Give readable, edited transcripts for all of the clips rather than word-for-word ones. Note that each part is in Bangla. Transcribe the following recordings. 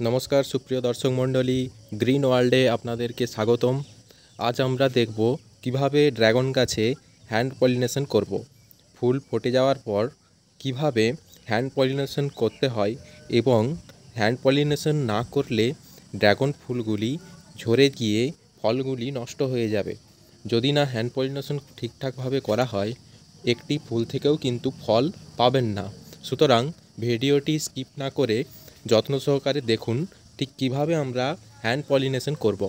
नमस्कार सुप्रिय दर्शक मंडली ग्रीन वार्ल्डे आपनादेरके स्वागतम। आज आमरा देखब किभाबे ड्रैगन गाছে हैंड पलिनेशन करब। फुल फुटे जाওয়ার पर किभाबे हैंड पलिनेशन करते হয় এবং हैंड पलिनेशन ना करले ड्रैगन फुलगुली झरे गিয়ে फलगुली नष्ट হয়ে যাবে। যদি না हैंड पलिनेशन ঠিকঠাক ভাবে করা হয় একটি ফুল থেকেও কিন্তু ফল পাবেন না। সুতরাং ভিডিওটি স্কিপ না করে যত্ন সহকারে দেখুন ঠিক কিভাবে আমরা হ্যান্ড পলিনেশন করব।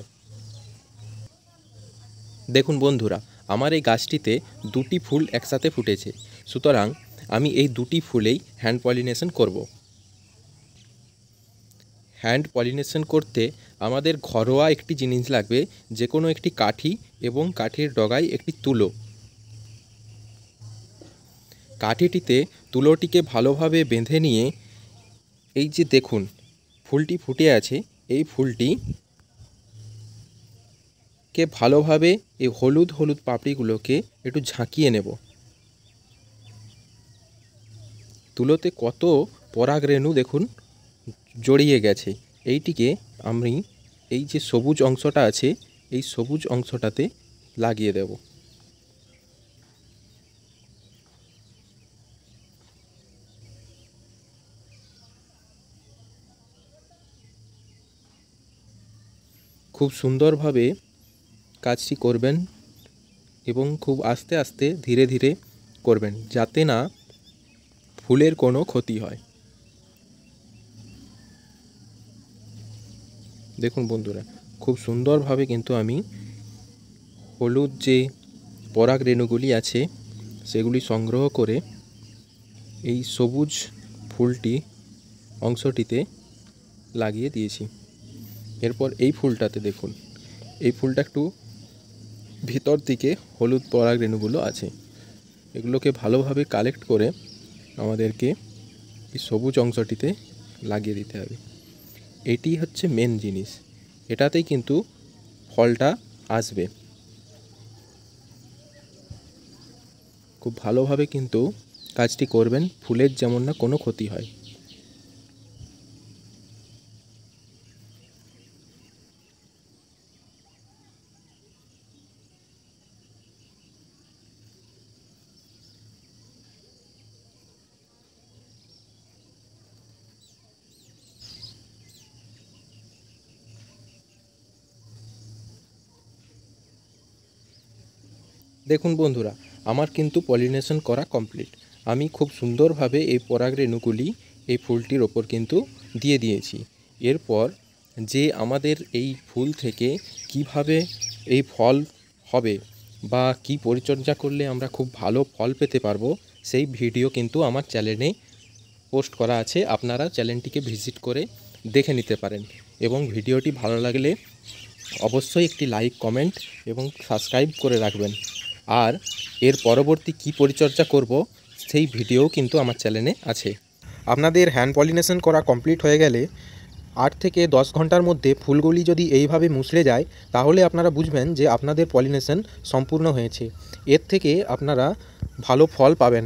দেখুন বন্ধুরা, আমার এই গাছটিতে দুটি ফুল একসাথে ফুটেছে, সুতরাং আমি এই দুটি ফুলেই হ্যান্ড পলিনেশন করব। হ্যান্ড পলিনেশন করতে আমাদের ঘরোয়া একটি জিনিস লাগবে, যে কোনো একটি কাঠি এবং কাঠির ডগায় একটি তুলো। কাঠিটিতে তুলোটিকে ভালোভাবে বেঁধে নিয়ে এই যে দেখুন ফুলটি ফুটে আছে, এই ফুলটিকে ভালোভাবে এই হলুদ হলুদ পাপড়িগুলোকে একটু ঝাঁকিয়ে নেব। তুলোতে কত পরাগরেণু দেখুন জড়িয়ে গেছে। এইটিকে আমি এই যে সবুজ অংশটা আছে এই সবুজ অংশটাতে লাগিয়ে দেব। খুব সুন্দরভাবে কাজটি করবেন এবং খুব আস্তে আস্তে ধীরে ধীরে করবেন, যাতে না ফুলের কোনো ক্ষতি হয়। দেখুন বন্ধুরা, খুব সুন্দরভাবে কিন্তু আমি হলুদ যে পরাগ রেণুগুলি আছে সেগুলি সংগ্রহ করে এই সবুজ ফুলটি অংশটিতে লাগিয়ে দিয়েছি। এরপর এই ফুলটাতে দেখুন, এই ফুলটা একটু ভিতর দিকে হলুদ পরাগ রেণুগুলো আছে, এগুলোকে ভালোভাবে কালেক্ট করে আমাদেরকে এই সবুজ অংশটিতে লাগিয়ে দিতে হবে। এটি হচ্ছে মেন জিনিস, এটাতেই কিন্তু ফলটা আসবে। খুব ভালোভাবে কিন্তু কাজটি করবেন, ফুলের যেমন না কোনো ক্ষতি হয়। দেখুন বন্ধুরা, আমার কিন্তু পলিনেশন করা কমপ্লিট। আমি খুব সুন্দরভাবে এই পরাগ রেণুগুলি এই ফুলটির ওপর কিন্তু দিয়ে দিয়েছি। এরপর যে আমাদের এই ফুল থেকে কিভাবে এই ফল হবে বা কি পরিচর্যা করলে আমরা খুব ভালো ফল পেতে পারবো সেই ভিডিও কিন্তু আমার চ্যানেলে পোস্ট করা আছে, আপনারা চ্যানেলটিকে ভিজিট করে দেখে নিতে পারেন। এবং ভিডিওটি ভালো লাগলে অবশ্যই একটি লাইক, কমেন্ট এবং সাবস্ক্রাইব করে রাখবেন। আর এর পরবর্তী কি পরিচর্যা করব সেই ভিডিও কিন্তু আমার চ্যানেলে আছে। আপনাদের হ্যান্ড পলিনেশন করা কমপ্লিট হয়ে গেলে 8 থেকে 10 ঘন্টার মধ্যে ফুলগুলি যদি এইভাবে মুছড়ে যায় তাহলে আপনারা বুঝবেন যে আপনাদের পলিনেশন সম্পূর্ণ হয়েছে। এর থেকে আপনারা ভালো ফল পাবেন।